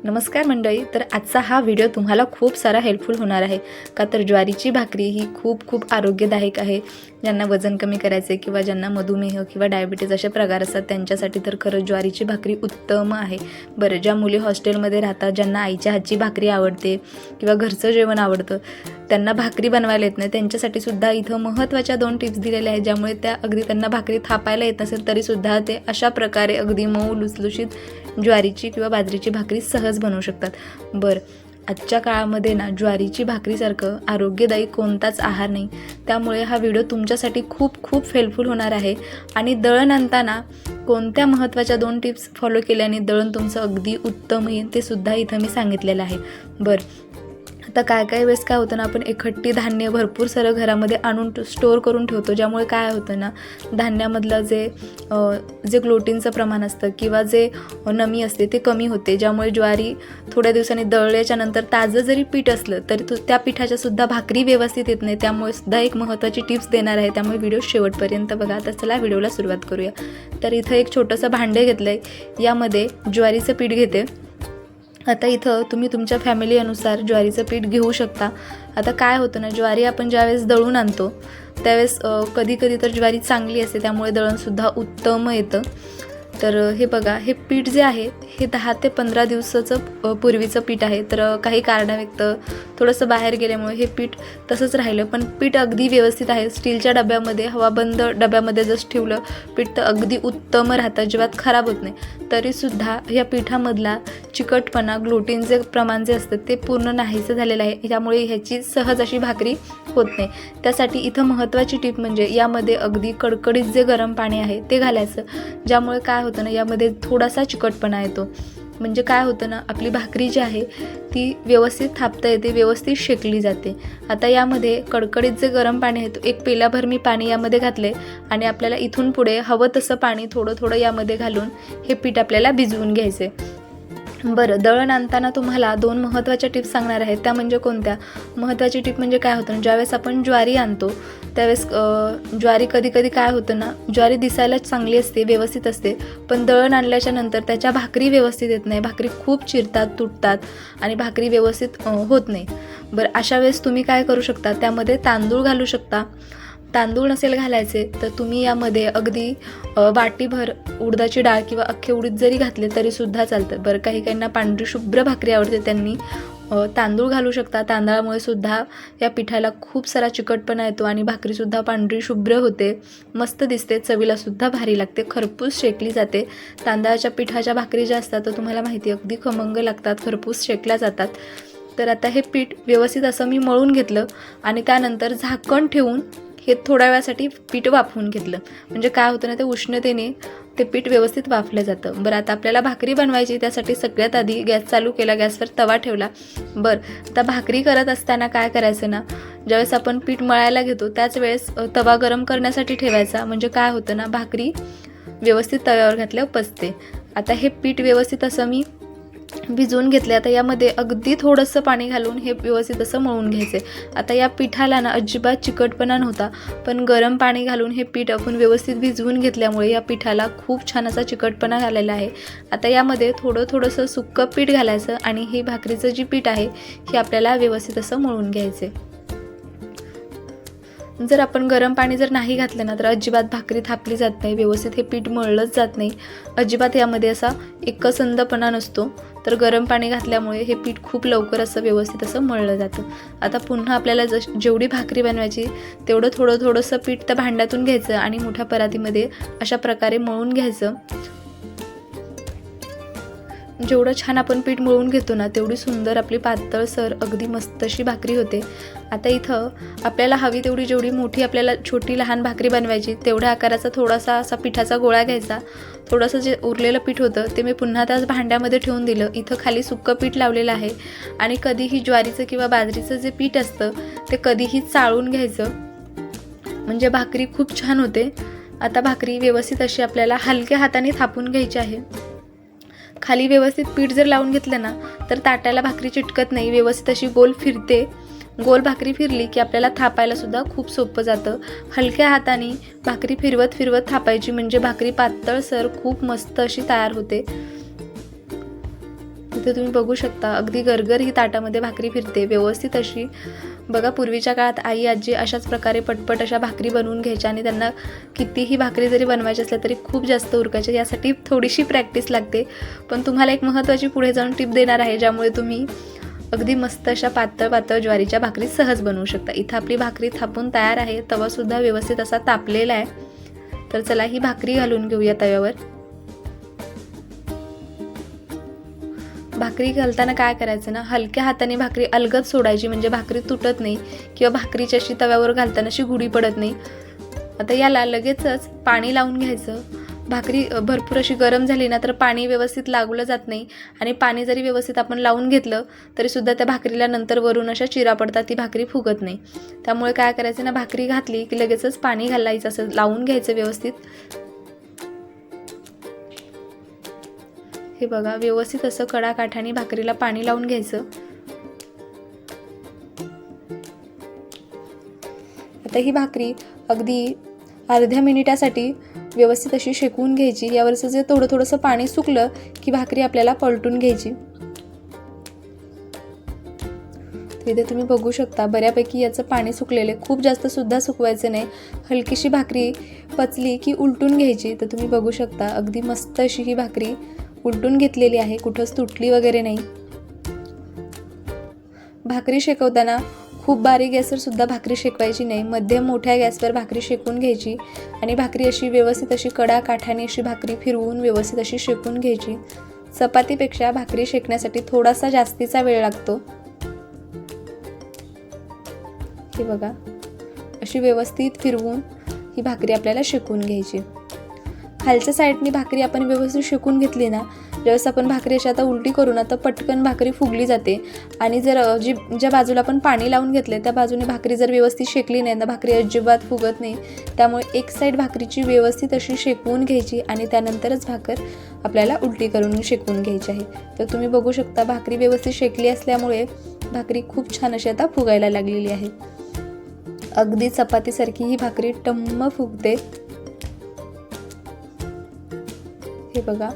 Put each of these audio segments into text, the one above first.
नमस्कार मंडळी. तर आजचा हा व्हिडिओ तुम्हाला खूप सारा हेल्पफुल होणार आहे का तर ज्वारीची भाकरी ही खूप आरोग्यदायक आहे. ज्यांना वजन कमी करायचे किंवा ज्यांना मधुमेह किंवा डायबिटीज असे प्रकार असतात त्यांच्यासाठी तर खरंच ज्वारीची भाकरी उत्तम आहे. बरं, ज्या मुली हॉस्टेलमध्ये राहतात, ज्यांना आईच्या हातची भाकरी आवडते किंवा घरचं जेवण आवडतं, त्यांना भाकरी बनवायला येत नाही, त्यांच्यासाठी सुद्धा इथं महत्त्वाच्या 2 टिप्स दिलेल्या आहेत, ज्यामुळे त्या अगदी त्यांना भाकरी थापायला येत नसेल तरीसुद्धा ते अशा प्रकारे अगदी मऊ लुसलुशीत ज्वारीची किंवा बाजरीची भाकरी सहज बनवू शकतात. बरं, आजच्या काळामध्ये ना ज्वारीची भाकरीसारखं आरोग्यदायी कोणताच आहार नाही. त्यामुळे हा व्हिडिओ तुमच्यासाठी खूप हेल्पफुल होणार आहे. आणि दळण आणताना कोणत्या महत्त्वाच्या 2 टिप्स फॉलो केल्याने दळण तुमचं अगदी उत्तम येईल ते सुद्धा इथं मी सांगितलेलं आहे. बरं, आता काय वेळेस काय होतं ना, आपण एकखट्टी धान्य भरपूर सारं घरामध्ये आणून स्टोअर करून ठेवतो, ज्यामुळे काय होतं ना, धान्यामधलं जे ग्लुटेनचं प्रमाण असतं किंवा जे नमी असते ते कमी होते, ज्यामुळे ज्वारी थोड्या दिवसांनी दळल्याच्या नंतर ताजं जरी पीठ असलं तरी त्या पिठाच्या सुद्धा भाकरी व्यवस्थित येत नाही. त्यामुळे सुद्धा एक महत्त्वाची टिप्स देणार आहे, त्यामुळे व्हिडिओ शेवटपर्यंत बघा. तर चला व्हिडिओला सुरुवात करूया. तर इथं एक छोटंसं भांडे घेतलं आहे, यामध्ये ज्वारीचं पीठ घेते. आता इथं तुम्ही तुमच्या फॅमिली अनुसार ज्वारीचं पीठ घेऊ शकता. आता काय होतं ना, ज्वारी आपण ज्यावेळेस दळून आणतो त्यावेळेस कधी तर ज्वारी चांगली असते, त्यामुळे दळणसुद्धा उत्तम येतं. तर हे बघा, हे पीठ जे आहे हे 10 ते 15 दिवसाचं पूर्वीचं पीठ आहे. तर काही कारणाव्यक्त थोडंसं बाहेर गेल्यामुळे हे पीठ तसंच राहिलं, पण पीठ अगदी व्यवस्थित आहे. स्टीलच्या डब्यामध्ये, हवाबंद डब्यामध्ये जसं ठेवलं पीठ तर अगदी उत्तम राहतं, अजिबात खराब होत नाही. तरीसुद्धा या पिठामधला चिकटपणा, ग्लुटेनचे प्रमाण जे असतं ते पूर्ण नाहीसं झालेलं आहे, त्यामुळे ह्याची सहज अशी भाकरी होत नाही. त्यासाठी इथं महत्त्वाची टिप म्हणजे यामध्ये अगदी कडकडीत जे गरम पाणी आहे ते घालायचं, ज्यामुळे काय होतं ना, यामध्ये थोडासा चिकटपणा येतो. म्हणजे काय होतं ना, आपली भाकरी जी आहे ती व्यवस्थित थापता येते, व्यवस्थित शेकली जाते. आता यामध्ये कडकडीत जे गरम पाणी आहे, एक पेल्याभर मी पाणी यामध्ये घातले आणि आपल्याला इथून पुढे हवं तसं पाणी थोडं यामध्ये घालून हे पीठ आपल्याला भिजवून घ्यायचे. बरं, दळण आणताना तुम्हाला 2 महत्त्वाच्या टिप्स सांगणार आहेत. त्या म्हणजे कोणत्या? महत्त्वाची टिप म्हणजे काय होतं ना, ज्यावेळेस आपण ज्वारी आणतो त्यावेळेस ज्वारी कधी काय होतं ना, ज्वारी दिसायला चांगली असते, व्यवस्थित असते, पण दळण आणल्याच्या नंतर त्याच्या भाकरी व्यवस्थित येत नाही. भाकरी खूप चिरतात, तुटतात आणि भाकरी व्यवस्थित होत नाही. बरं, अशा वेळेस तुम्ही काय करू शकता, त्यामध्ये तांदूळ घालू शकता. तांदूळ नसेल घालायचे तर तुम्ही यामध्ये अगदी वाटीभर उडदाची डाळ किंवा अख्खे उडीद जरी घातले तरीसुद्धा चालतं. बरं, काहींना पांढरी शुभ्र भाकरी आवडते, त्यांनी तांदूळ घालू शकता. तांदळामुळे सुद्धा या पिठाला खूप सारा चिकटपणा येतो आणि भाकरीसुद्धा पांढरी शुभ्र होते, मस्त दिसते, चवीलासुद्धा भारी लागते, खरपूस शेकली जाते. तांदळाच्या पिठाच्या भाकरी ज्या असतात तर तुम्हाला माहिती आहे अगदी खमंग लागतात, खरपूस शेकल्या जातात. तर आता हे पीठ व्यवस्थित असं मी मळून घेतलं आणि त्यानंतर झाकण ठेवून हे थोड्या वेळासाठी पीठ वाफवून घेतलं. म्हणजे काय होतं ना, ते उष्णतेने ते पीठ व्यवस्थित वाफलं जातं. बरं, आता आपल्याला भाकरी बनवायची, त्यासाठी सगळ्यात आधी गॅस चालू केला, गॅसवर तवा ठेवला. बरं, आता भाकरी करत असताना काय करायचं ना, ज्यावेळेस आपण पीठ मळायला घेतो त्याच वेळेस तवा गरम करण्यासाठी ठेवायचा. म्हणजे काय होतं ना, भाकरी व्यवस्थित तव्यावर घातल्यावर पचते. आता हे पीठ व्यवस्थित असं मी भिजवून घेतले. आता यामध्ये अगदी थोडंसं पाणी घालून हे व्यवस्थित असं मळून घ्यायचे. आता या पिठाला ना अजिबात चिकटपणा नव्हता, पण गरम पाणी घालून हे पीठ आपण व्यवस्थित भिजवून घेतल्यामुळे या पिठाला खूप छान असा चिकटपणा झालेला आहे. आता यामध्ये थोडंसं सुक्कं पीठ घालायचं आणि हे भाकरीचं जी पीठ आहे हे आपल्याला व्यवस्थित असं मळून घ्यायचे. जर आपण गरम पाणी जर नाही घातलं ना तर अजिबात भाकरी थापली जात नाही, व्यवस्थित हे पीठ मळलंच जात नाही, अजिबात यामध्ये असा एकसंधपणा नसतो. तर गरम पाणी घातल्यामुळे हे पीठ खूप लवकर असं व्यवस्थित असं मळलं जातं. आता पुन्हा आपल्याला जेवढी भाकरी बनवायची तेवढं थोडंसं पीठ त्या भांड्यातून घ्यायचं आणि मोठ्या परातीमध्ये अशा प्रकारे मळून घ्यायचं. जेवढं छान आपण पीठ मळून घेतो ना तेवढी सुंदर आपली पातळसर अगदी मस्त अशी भाकरी होते. आता इथं आपल्याला हवी तेवढी, जेवढी मोठी आपल्याला छोटी लहान भाकरी बनवायची तेवढ्या आकाराचा थोडासा असा पिठाचा गोळा घ्यायचा. थोडंसं जे उरलेलं पीठ होतं ते मी पुन्हा त्याच भांड्यामध्ये ठेवून दिलं. इथं खाली सुक्कं पीठ लावलेलं आहे आणि कधीही ज्वारीचं किंवा बाजरीचं जे पीठ असतं ते कधीही चाळून घ्यायचं, म्हणजे भाकरी खूप छान होते. आता भाकरी व्यवस्थित अशी आपल्याला हलक्या हाताने थापून घ्यायची आहे. खाली व्यवस्थित पीठ जर लावून घेतलं ना तर ताटाला भाकरी चिटकत नाही, व्यवस्थित अशी गोल फिरते. गोल भाकरी फिरली की आपल्याला थापायला सुद्धा खूप सोपं जातं. हलक्या हाताने भाकरी फिरवत थापायची, म्हणजे भाकरी पातळसर खूप मस्त अशी तयार होते. इथे तुम्ही बघू शकता अगदी गरगर ही ताटामध्ये भाकरी फिरते व्यवस्थित अशी. बघा पूर्वीच्या काळात आई आजी अशाच प्रकारे पटपट अशा भाकरी बनवून घ्यायच्या आणि त्यांना कितीही भाकरी जरी बनवायची असल्या तरी खूप जास्त उरकायच्या. यासाठी थोडीशी प्रॅक्टिस लागते. पण तुम्हाला एक महत्त्वाची पुढे जाऊन टिप देणार आहे, ज्यामुळे तुम्ही अगदी मस्त अशा पातळ पातळ ज्वारीच्या भाकरी सहज बनवू शकता. इथं आपली भाकरी थापून तयार आहे. तवासुद्धा व्यवस्थित असा तापलेला आहे. तर चला ही भाकरी घालून घेऊया तव्यावर. भाकरी घालताना काय करायचं ना, हलक्या हाताने भाकरी अलगद सोडायची, म्हणजे भाकरी तुटत नाही किंवा भाकरीची अशी तव्यावर घालताना अशी गुढी पडत नाही. आता याला लगेचच पाणी लावून घ्यायचं. भाकरी भरपूर अशी गरम झाली ना तर पाणी व्यवस्थित लागलं जात नाही आणि पाणी जरी व्यवस्थित आपण लावून घेतलं तरीसुद्धा त्या भाकरीला नंतर वरून अशा चिरा पडतात, ती भाकरी फुगत नाही. त्यामुळे काय करायचं ना, भाकरी घातली की लगेचच पाणी घालायचं, असं लावून घ्यायचं व्यवस्थित. हे बघा व्यवस्थित असं कडाकाठाने भाकरीला पाणी लावून घ्यायचं. आता ही भाकरी अगदी अर्ध्या मिनिटासाठी व्यवस्थित अशी शेकवून घ्यायची. यावरचं जे थोडंसं पाणी सुकलं की भाकरी आपल्याला पलटून घ्यायची. इथे तुम्ही बघू शकता बऱ्यापैकी याचं पाणी सुकलेलं आहे. खूप जास्त सुद्धा सुकवायचं नाही. हलकीशी भाकरी पचली की उलटून घ्यायची. तर तुम्ही बघू शकता अगदी मस्त अशी ही भाकरी उलटून घेतलेली आहे, कुठंच तुटली वगैरे नाही. भाकरी शेकवताना खूप बारीक गॅसवर सुद्धा भाकरी शेकवायची नाही. मध्यम मोठ्या गॅसवर भाकरी शेकून घ्यायची आणि भाकरी अशी व्यवस्थित अशी कडा काठाने अशी भाकरी फिरवून व्यवस्थित अशी शेकून घ्यायची. चपातीपेक्षा भाकरी शेकण्यासाठी थोडासा जास्तीचा वेळ लागतो. हे बघा अशी व्यवस्थित फिरवून ही भाकरी आपल्याला शेकून घ्यायची. खालच्या साईडनी भाकरी आपण व्यवस्थित शेकून घेतली ना, ज्यावेळेस आपण भाकरी अशी आता उलटी करू ना तर पटकन भाकरी फुगली जाते. आणि जर ज्या बाजूला आपण पाणी लावून घेतले त्या बाजूने भाकरी जर व्यवस्थित शेकली नाही तर भाकरी अजिबात फुगत नाही. त्यामुळे एक साईड भाकरीची व्यवस्थित अशी शेकवून घ्यायची आणि त्यानंतरच भाकर आपल्याला उलटी करून शेकवून घ्यायची आहे. तर तुम्ही बघू शकता भाकरी व्यवस्थित शेकली असल्यामुळे भाकरी खूप छान अशी आता फुगायला लागलेली आहे. अगदी चपातीसारखी ही भाकरी टम्म फुगते. हे बघा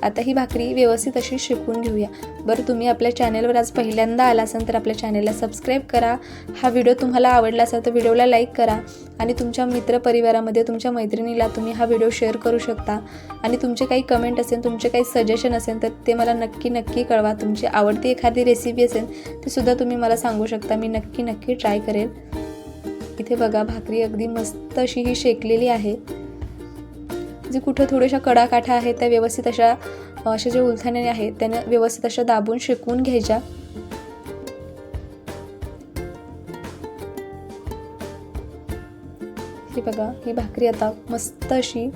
आता ही भाकरी व्यवस्थित अशी शेकून घेऊया. बरं तुम्ही आपल्या चॅनलवर आज पहिल्यांदा आला असाल तर आपल्या चॅनलला सबस्क्राईब करा. हा व्हिडिओ तुम्हाला आवडला असेल तर व्हिडिओला लाईक करा आणि तुमच्या मित्रपरिवारामध्ये तुमच्या मैत्रिणीला तुम्ही हा व्हिडिओ शेअर करू शकता. आणि तुमचे काही कमेंट असेल, तुमचे काही सजेशन असेल तर ते मला नक्की कळवा. तुमची आवडती एखादी रेसिपी असेल ती सुद्धा तुम्ही मला सांगू शकता. मी नक्की ट्राय करेल. इथे बघा भाकरी अगदी मस्त अशी ही शेकलेली आहे. जे कुठं थोड्याशा कडाकाठा आहेत त्या व्यवस्थित अशा जे उलथाने आहेत त्याने व्यवस्थित अशा दाबून शेकवून घ्यायच्या. हे बघा ही भाकरी आता मस्त अशी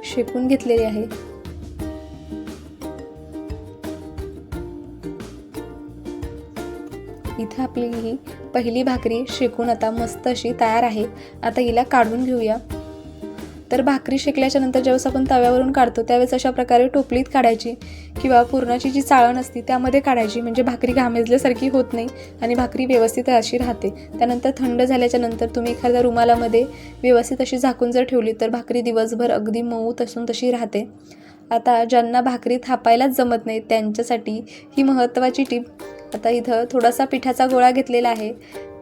शेकून घेतलेली आहे. इथे आपली ही पहिली भाकरी शेकून आता मस्त अशी तयार आहे. आता हिला काढून घेऊया. तर भाकरी शेकल्याच्या नंतर ज्यावेळेस आपण तव्यावरून काढतो त्यावेळेस अशा प्रकारे टोपलीत काढायची किंवा पुरणाची जी चाळण असते त्यामध्ये काढायची, म्हणजे भाकरी घामेजल्यासारखी होत नाही आणि भाकरी व्यवस्थित अशी राहते. त्यानंतर थंड झाल्याच्या नंतर तुम्ही एखाद्या रुमालामध्ये व्यवस्थित अशी झाकून जर ठेवली तर भाकरी दिवसभर अगदी मऊ असून तशी राहते. आता ज्यांना भाकरी थापायलाच जमत नाही त्यांच्यासाठी ही महत्त्वाची टीप. आता इथं थोडासा पिठाचा गोळा घेतलेला आहे.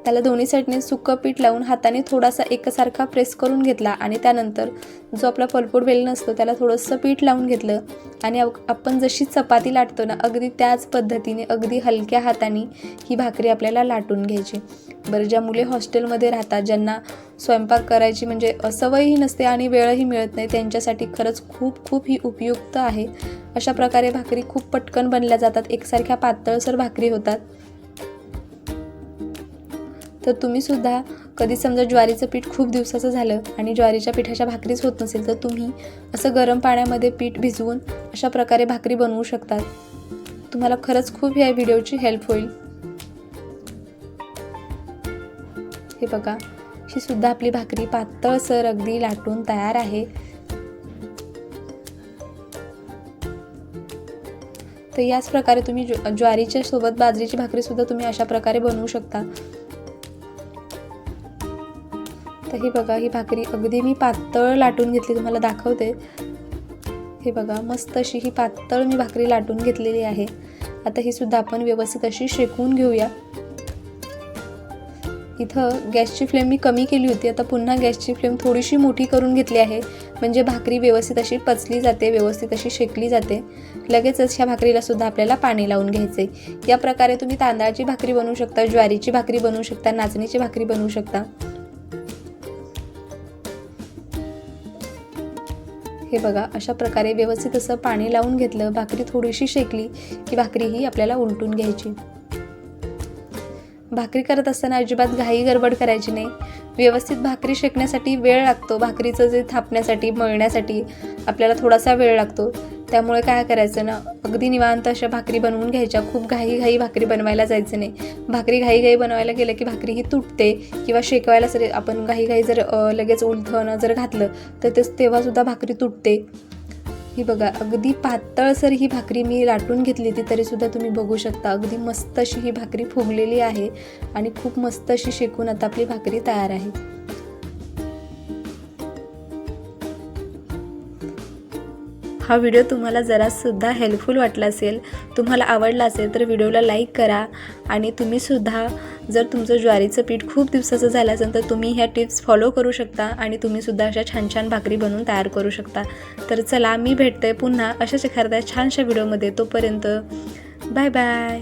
त्याला दोन्ही साईडने सुकं पीठ लावून हाताने थोडासा एकसारखा प्रेस करून घेतला आणि त्यानंतर जो आपला पलपूड बेलन असतो त्याला थोडंसं पीठ लावून घेतलं आणि आपण जशी चपाती लाटतो ना अगदी त्याच पद्धतीने अगदी हलक्या हाताने ही भाकरी आपल्याला लाटून घ्यायची. बरं ज्या मुले हॉस्टेलमध्ये राहतात, ज्यांना स्वयंपाक करायची म्हणजे सवयही नसते आणि वेळही मिळत नाही, त्यांच्यासाठी खरंच खूप ही उपयुक्त आहे. अशा प्रकारे भाकरी खूप पटकन बनल्या जातात, एकसारख्या पातळसर भाकरी होतात. तर तुम्ही सुद्धा कधी समजा ज्वारीचं पीठ खूप दिवसाचं झालं आणि ज्वारीच्या पिठाच्या भाकरीच होत नसेल तर तुम्ही असं गरम पाण्यामध्ये पीठ भिजवून अशा प्रकारे भाकरी बनवू शकतात. तुम्हाला खरंच खूप या व्हिडिओची हेल्प होईल. हे बघा ही सुद्धा आपली भाकरी पातळसर अगदी लाटून तयार आहे. तर याच प्रकारे तुम्ही ज्वारीच्या सोबत बाजरीची भाकरी सुद्धा तुम्ही अशा प्रकारे बनवू शकता. तर हे बघा ही भाकरी अगदी मी पातळ लाटून घेतली, तुम्हाला दाखवते. हे बघा मस्त अशी ही पातळ मी भाकरी लाटून घेतलेली आहे. आता ही सुद्धा आपण व्यवस्थित अशी शेकून घेऊया। इथं गॅसची फ्लेम मी कमी केली होती, आता पुन्हा गॅसची फ्लेम थोडीशी मोठी करून घेतली आहे, म्हणजे भाकरी व्यवस्थित अशी पचली जाते, व्यवस्थित अशी शेकली जाते। लगेचच ह्या भाकरीला सुद्धा आपल्याला पाणी लावून घ्यायचे। या प्रकारे तुम्ही तांदळाची भाकरी बनवू शकता, ज्वारीची भाकरी बनवू शकता, नाचणीची भाकरी बनवू शकता। हे बघा, अशा प्रकारे व्यवस्थित असं पाणी लावून घेतलं, भाकरी थोडीशी शेकली की भाकरी ही आपल्याला उलटून घ्यायची। भाकरी करत असताना अजिबात घाई गडबड करायची नाही। व्यवस्थित भाकरी शेकण्यासाठी वेळ लागतो, भाकरीचं जे थापण्यासाठी मळण्यासाठी आपल्याला थोडासा वेळ लागतो, त्यामुळे काय करायचं ना, अगदी निवांत अशा भाकरी बनवून घ्यायच्या। खूप घाई भाकरी बनवायला जायचं नाही। भाकरी घाई बनवायला गेलं की भाकरी ही तुटते किंवा शेकवायला जर आपण घाई जर लगेच उलथवणं जर घातलं तर तेव्हा सुद्धा भाकरी तुटते। ही बघा, अगदी पातळसर ही भाकरी मी लाटून घेतली होती, तरीसुद्धा तुम्ही बघू शकता अगदी मस्त अशी ही भाकरी फुगलेली आहे आणि खूप मस्त अशी शेकून आता आपली भाकरी तयार आहे। हा व्हिडिओ तुम्हाला जरासुद्धा हेल्पफुल वाटला असेल, तुम्हाला आवडला असेल तर व्हिडिओला लाईक करा आणि तुम्हीसुद्धा जर तुमचं ज्वारीचं पीठ खूप दिवसाचं झालं असेल तर तुम्ही ह्या टिप्स फॉलो करू शकता आणि तुम्हीसुद्धा अशा छान भाकरी बनवून तयार करू शकता। तर चला, मी भेटते पुन्हा अशाच एखाद्या छानशा व्हिडिओमध्ये। तोपर्यंत बाय बाय।